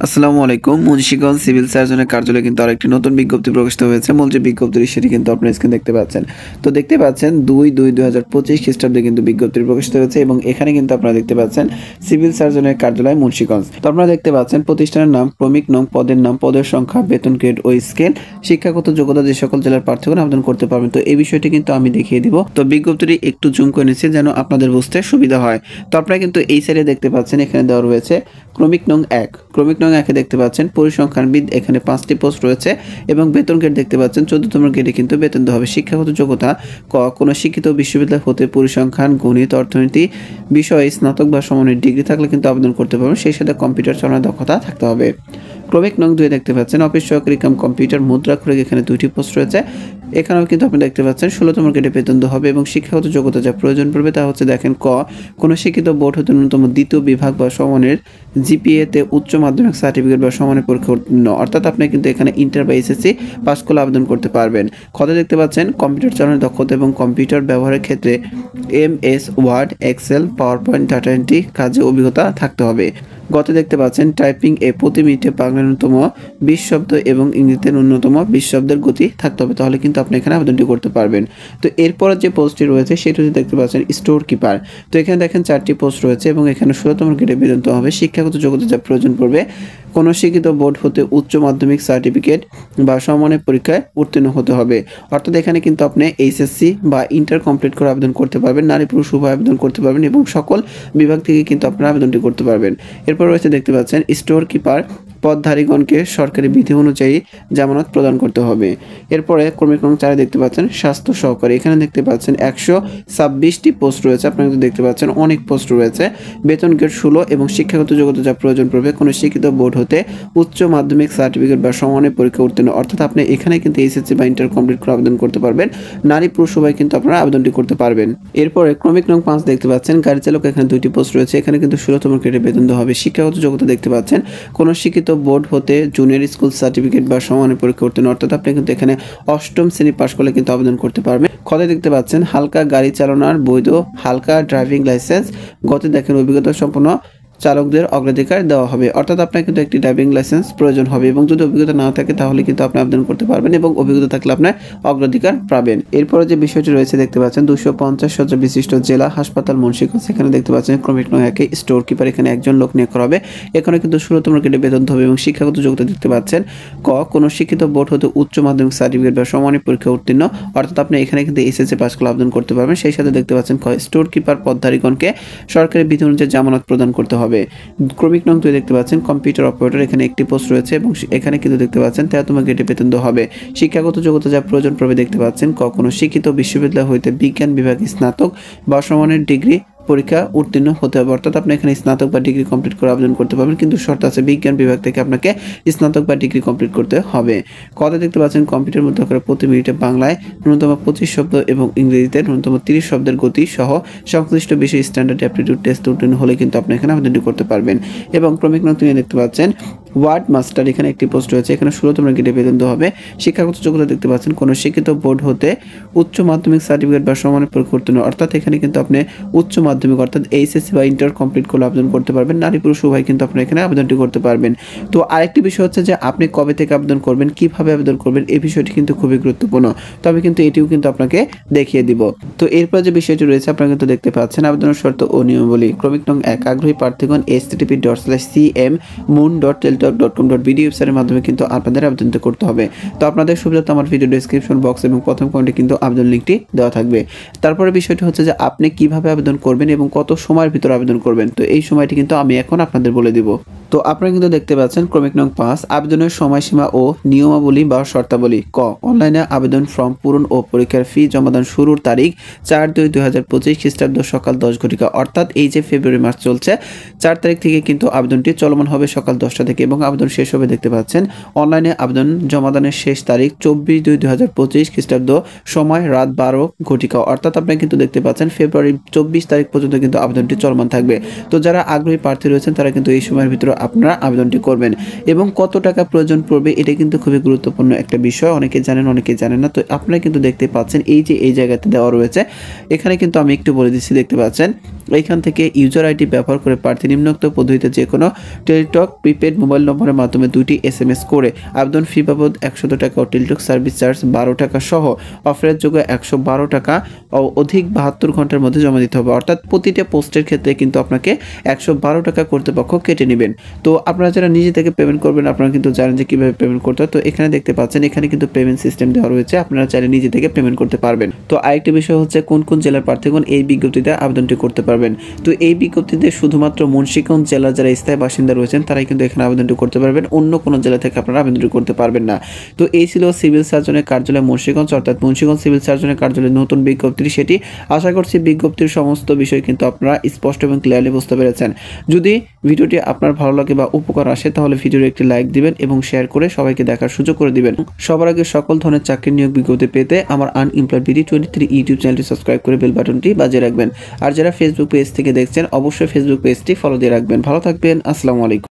আসসালামু আলাইকুম। মুন্সিগঞ্জ সিভিল সার্জনের কার্যালয়ে কিন্তু আরেকটি নতুন বিজ্ঞপ্তি প্রকাশিত হয়েছে। মূল যে বিজ্ঞপ্তিটি সেটি কিন্তু আপনার স্ক্রিনে দেখতে পাচ্ছেন। তো দেখতে পাচ্ছেন ২/২/২০২৫ খ্রিস্টাব্দে কিন্তু বিজ্ঞপ্তি প্রকাশিত হয়েছে এবং এখানে কিন্তু আপনারা দেখতে পাচ্ছেন সিভিল সার্জনের কার্যালয় মুন্সিগঞ্জ। তো আপনারা দেখতে পাচ্ছেন প্রতিষ্ঠানের নাম, ক্রমিক নং, পদের নাম, পদের সংখ্যা, বেতন গ্রেড ও স্কেল, শিক্ষাগত যোগ্যতা যে সকল জেলার প্রার্থীগণ আবেদন করতে পারবেন। তো এই বিষয়টি কিন্তু আমি দেখিয়ে দিব। তো বিজ্ঞপ্তিটি একটু জুম করে নিচ্ছি যেন আপনাদের বুঝতে সুবিধা হয়। তো আপনারা কিন্তু এই সাইডে দেখতে পাচ্ছেন এখানে দেওয়া রয়েছে ক্রমিক নং ১। ক্রমিক নং ১ এ দেখতে পাচ্ছেন পরিসংখ্যানবিদ, এখানে ৫টি পোস্ট রয়েছে এবং বেতন গ্রেড দেখতে পাচ্ছেন ১৪তম গ্রেডে কিন্তু বেতন দেওয়া হবে। শিক্ষাগত যোগ্যতা ক কোনো শিক্ষিত বিশ্ববিদ্যালয় হতে পরিসংখ্যান, গণিত, অর্থনীতি বিষয়ে স্নাতক বা সমমানের ডিগ্রি থাকলে কিন্তু আবেদন করতে পারবেন। সেই সাথে কম্পিউটার চালানোর দক্ষতা থাকতে হবে। ক্রমিক নং ২ দেখতে পাচ্ছেন অফিস সহকারী কাম কম্পিউটার মুদ্রাক্ষরিক, এখানে ২টি পোস্ট রয়েছে। এখানেও কিন্তু আপনি দেখতে পাচ্ছেন ১৬তম গ্রেডে বেতন দেওয়া হবে এবং শিক্ষাগত যোগ্যতা যা প্রয়োজন পড়বে তা হচ্ছে দেখেন ক কোনো শিক্ষিত বোর্ড হতে ন্যূনতম দ্বিতীয় বিভাগ বা সমমানের জিপিএতে উচ্চ মাধ্যমিক সার্টিফিকেট বা সমানের পরীক্ষা উত্তীর্ণ, অর্থাৎ আপনি কিন্তু এখানে ইন্টার বা এসএসসি পাস করলে আবেদন করতে পারবেন। খতে দেখতে পাচ্ছেন কম্পিউটার চালানোর দক্ষতা এবং কম্পিউটার ব্যবহারের ক্ষেত্রে MS Word, Excel, PowerPoint, data entry কাজে অভিজ্ঞতা থাকতে হবে। গতে দেখতে পাচ্ছেন টাইপিং এ প্রতি মিনিটে বাংলা ন্যূনতম ২০ শব্দ এবং ইংরেজিতে ন্যূনতম ২০ শব্দের গতি থাকতে হবে, তাহলে কিন্তু আপনি এখানে আবেদনটি করতে পারবেন। তো এরপরে যে পোস্টটি রয়েছে সেটি দেখতে পাচ্ছেন স্টোর কিপার। তো এখানে দেখেন ৪টি পোস্ট রয়েছে এবং এখানে ১৬তম গ্রেডে বেতন দেওয়া হবে। শিক্ষাগত যোগ্যতা যা প্রয়োজন পড়বে কোনো শিক্ষিত বোর্ড হতে উচ্চ মাধ্যমিক সার্টিফিকেট বা সমমানের পরীক্ষায় উত্তীর্ণ হতে হবে, অর্থাৎ এখানে কিন্তু আপনি এইচএসসি বা ইন্টার কমপ্লিট করে আবেদন করতে পারবেন। নারী পুরুষ উভয় আবেদন করতে পারবেন এবং সকল বিভাগ থেকে কিন্তু আপনারা আবেদনটি করতে পারবেন। এরপর রয়েছে দেখতে পাচ্ছেন স্টোর কিপার পদধারীগণকে সরকারি বিধি অনুযায়ী জামানত প্রদান করতে হবে। এরপরে ক্রমিক নং ৪ দেখতে পাচ্ছেন স্বাস্থ্য সহকারী, এখানে দেখতে পাচ্ছেন ১২৬টি পোস্ট রয়েছে। আপনারা কিন্তু দেখতে পাচ্ছেন অনেক পোস্ট রয়েছে। বেতন গ্রেড ১৬ এবং শিক্ষাগত যোগ্যতা যা প্রয়োজন পড়বে কোনো শিক্ষিত বোর্ড হতে উচ্চ মাধ্যমিক সার্টিফিকেট বা সমমানের পরীক্ষা উত্তীর্ণ, অর্থাৎ আপনি এখানে কিন্তু এইচএসসি বা ইন্টার কমপ্লিট করে আবেদন করতে পারবেন। নারী পুরুষ উভয় কিন্তু আপনারা আবেদনটি করতে পারবেন। এরপরে ক্রমিক নং ৫ দেখতে পাচ্ছেন গাড়ি চালক, এখানে ২টি পোস্ট রয়েছে। এখানে কিন্তু ১৬তম গ্রেডে বেতন দেওয়া হবে। শিক্ষাগত যোগ্যতা দেখতে পাচ্ছেন কোনো শিক্ষিত বোর্ড হতে জুনিয়র স্কুল সার্টিফিকেট বা সমমানের পরীক্ষা উত্তীর্ণ, অর্থাৎ আপনি কিন্তু এখানে ৮ম শ্রেণী পাশ করলে কিন্তু আবেদন করতে পারবেন। খতে দেখতে পাচ্ছেন হালকা গাড়ি চালানোর বৈধ হালকা ড্রাইভিং লাইসেন্স। গতে দেখেন অভিজ্ঞতা সম্পন্ন চালকদের অগ্রাধিকার দেওয়া হবে, অর্থাৎ আপনার কিন্তু একটি ড্রাইভিং লাইসেন্স প্রয়োজন হবে এবং যদি অভিজ্ঞতা না থাকে তাহলে কিন্তু আপনি আবেদন করতে পারবেন এবং অভিজ্ঞতা থাকলে আপনার অগ্রাধিকার পাবেন। এরপরে যে বিষয়টি রয়েছে দেখতে পাচ্ছেন ২৫০ শয্যা বিশিষ্ট জেলা হাসপাতাল মুন্সিগঞ্জ, সেখানে দেখতে পাচ্ছেন ক্রমিক নং ১ স্টোর কিপার, এখানে একজন লোক নিয়োগ করা হবে। এখানে কিন্তু ১৬তম গ্রেডে বেতন হবে এবং শিক্ষাগত যোগ্যতা দেখতে পাচ্ছেন ক কোনো শিক্ষিত বোর্ড হতে উচ্চ মাধ্যমিক সার্টিফিকেট বা সমমানের পরীক্ষা উত্তীর্ণ, অর্থাৎ আপনি এখানে কিন্তু এসএসসি পাস করলে আবেদন করতে পারবেন। সেই সাথে দেখতে পাচ্ছেন ক স্টোর কিপার পদধারীগণকে সরকারি বিধি অনুযায়ী জামানত প্রদান করতে হবে। ক্রমিক নং ২ দেখতে পাচ্ছেন কম্পিউটার অপারেটর, এখানে একটি পোস্ট রয়েছে এবং এখানে কিন্তু দেখতে পাচ্ছেন ১৩তম গ্রেডে বেতন দেওয়া হবে। শিক্ষাগত যোগ্যতা যা প্রয়োজন পড়বে দেখতে পাচ্ছেন ক কোনো শিক্ষিত বিশ্ববিদ্যালয় হইতে বিজ্ঞান বিভাগে স্নাতক বা সমমানের ডিগ্রি পরীক্ষা উত্তীর্ণ হতে হবে, অর্থাৎ আপনি এখানে স্নাতক বা ডিগ্রি কমপ্লিট করে আবেদন করতে পারবেন, কিন্তু শর্ত আছে বিজ্ঞান বিভাগ থেকে আপনাকে স্নাতক বা ডিগ্রি কমপ্লিট করতে হবে। কথা দেখতে পাচ্ছেন কম্পিউটার মধ্যে করে প্রতি মিনিটে বাংলায় ন্যূনতম ২৫ শব্দ এবং ইংরেজিতে ন্যূনতম ৩০ শব্দের গতি সহ সংশ্লিষ্ট বিষয়ে স্ট্যান্ডার্ড অ্যাপটিটিউড টেস্ট উত্তীর্ণ হলে কিন্তু আপনি এখানে আবেদনটি করতে পারবেন। এবং ক্রমিক নং ৩ দেখতে পাচ্ছেন ওয়ার্ড মাস্টার, এখানে একটি পোস্ট রয়েছে। এখানে ১৬তম গ্রেডে বেতন দেওয়া হবে। শিক্ষাগত যোগ্যতা দেখতে পাচ্ছেন কোনো শিক্ষিত বোর্ড হতে উচ্চ মাধ্যমিক সার্টিফিকেট বা সমমানের পরীক্ষা উত্তীর্ণ, অর্থাৎ এখানে কিন্তু আপনি উচ্চ মাধ্যমিক অর্থাৎ এইচএসসি বা ইন্টার কমপ্লিট করলে আবেদন করতে পারবেন। নারী পুরুষ উভয় কিন্তু আপনি এখানে আবেদনটি করতে পারবেন। তো আরেকটি বিষয় হচ্ছে যে আপনি কবে থেকে আবেদন করবেন, কিভাবে আবেদন করবেন, এই বিষয়টি কিন্তু খুবই গুরুত্বপূর্ণ। তো আমি কিন্তু এটিও কিন্তু আপনাকে দেখিয়ে দিব। তো এরপর যে বিষয়টি রয়েছে আপনারা কিন্তু দেখতে পাচ্ছেন আবেদনের শর্ত ও নিয়মাবলী। ক্রমিক নং ১ আগ্রহী প্রার্থীগণ http://cm.moon.teltalk.com.bd ওয়েবসাইটের মাধ্যমে কিন্তু আপনাদের আবেদনটি করতে হবে। তো আপনাদের সুবিধার্থে আমার ভিডিও ডেসক্রিপশন বক্স এবং প্রথম কমেন্টে কিন্তু আবেদন লিঙ্কটি দেওয়া থাকবে। তারপরে বিষয়টি হচ্ছে যে আপনি কিভাবে আবেদন করবেন এবং কত সময়ের ভিতর আবেদন করবেন, তো এই সময়টি কিন্তু আমি এখন আপনাদের বলে দিব। তো আপনারা কিন্তু দেখতে পাচ্ছেন ক্রমিক নং ৫ আবেদনের সময়সীমা ও নিয়মাবলী বা শর্তাবলী। ক অনলাইনে আবেদন ফর্ম পূরণ ও পরীক্ষার ফি জমাদান শুরুর তারিখ ৪/২/২০২৫ খ্রিস্টাব্দ সকাল ১০ ঘটিকা, অর্থাৎ এই যে ফেব্রুয়ারি মাস চলছে ৪ তারিখ থেকে কিন্তু আবেদনটি চলমান হবে সকাল ১০টা থেকে এবং আবেদন শেষ হবে দেখতে পাচ্ছেন অনলাইনে আবেদন জমাদানের শেষ তারিখ ২৪/২/২০২৫ খ্রিস্টাব্দ সময় রাত ১২ ঘটিকা, অর্থাৎ আপনারা কিন্তু দেখতে পাচ্ছেন ফেব্রুয়ারি ২৪ তারিখ পর্যন্ত কিন্তু আবেদনটি চলমান থাকবে। তো যারা আগ্রহী প্রার্থী রয়েছেন তারা কিন্তু এই সময়ের ভিতরে আপনারা আবেদনটি করবেন। এবং কত টাকা প্রয়োজন পড়বে এটা কিন্তু খুবই গুরুত্বপূর্ণ একটা বিষয়, অনেকে জানেন অনেকে জানেন না। তো আপনারা কিন্তু দেখতে পাচ্ছেন এই যে এই জায়গাতে দেওয়া রয়েছে, এখানে কিন্তু আমি একটু বলে দিচ্ছি। দেখতে পাচ্ছেন এইখান থেকে ইউজার আইডি ব্যবহার করে প্রার্থী নিম্নোক্ত পদ্ধতিতে যে কোনো টেলিটক প্রিপেড মোবাইল নম্বরের মাধ্যমে 2টি SMS করে আবেদন ফি বাবদ 100 টাকা ও টেলিটক সার্ভিস চার্জ 12 টাকা সহ অফারের যোগ্য 112 টাকা ও অধিক 72 ঘন্টার মধ্যে জমা দিতে হবে। অর্থাৎ প্রতিটা পোস্টের ক্ষেত্রে কিন্তু আপনাকে 112 টাকা কর্তৃপক্ষ কেটে নেবেন। তো আপনারা যারা নিজে থেকে পেমেন্ট করবেন আপনারা কিন্তু জানেন যে কিভাবে পেমেন্ট করতে হয়। তো এখানে দেখতে পাচ্ছেন এখানে কিন্তু পেমেন্ট সিস্টেম দেওয়া রয়েছে, আপনারা চাইলে নিজে থেকে পেমেন্ট করতে পারবেন। তো আরেকটি বিষয় হচ্ছে কোন কোন জেলার প্রার্থীগণ এই বিজ্ঞপ্তিতে আবেদনটি করতে পারবেন। তো এই বিজ্ঞপ্তিতে শুধুমাত্র মুন্সিগঞ্জ জেলার যারা স্থায়ী বাসিন্দা রয়েছেন তারাই কিন্তু এখানে আবেদনটি করতে পারবেন, অন্য কোনো জেলা থেকে আপনারা আবেদনটি করতে পারবেন না। তো এই ছিল সিভিল সার্জনের কার্যালয় মুন্সিগঞ্জ, অর্থাৎ মুন্সিগঞ্জ সিভিল সার্জনের কার্যালয়ের নতুন বিজ্ঞপ্তি সেটি। আশা করছি বিজ্ঞপ্তির সমস্ত বিষয় কিন্তু আপনারা স্পষ্ট এবং ক্লিয়ারলি বুঝতে পেরেছেন। যদি ভিডিওটি আপনার ভালো লাগে বা উপকার আসে তাহলে ভিডিওর একটি লাইক দিবেন এবং শেয়ার করে সবাইকে দেখার সুযোগ করে দিবেন। সবার আগে সকল ধরনের চাকরি নিয়োগ বিজ্ঞপ্তি পেতে আমার আনএমপ্লয়েড বিডি 23 ইউটিউব চ্যানেলটি সাবস্ক্রাইব করে বেল বাটনটি বাজিয়ে রাখবেন। আর যারা ফেসবুক পেজ থেকে দেখছেন অবশ্যই ফেসবুক পেজটি ফলো দিয়ে রাখবেন। ভালো থাকবেন, আসসালামু আলাইকুম।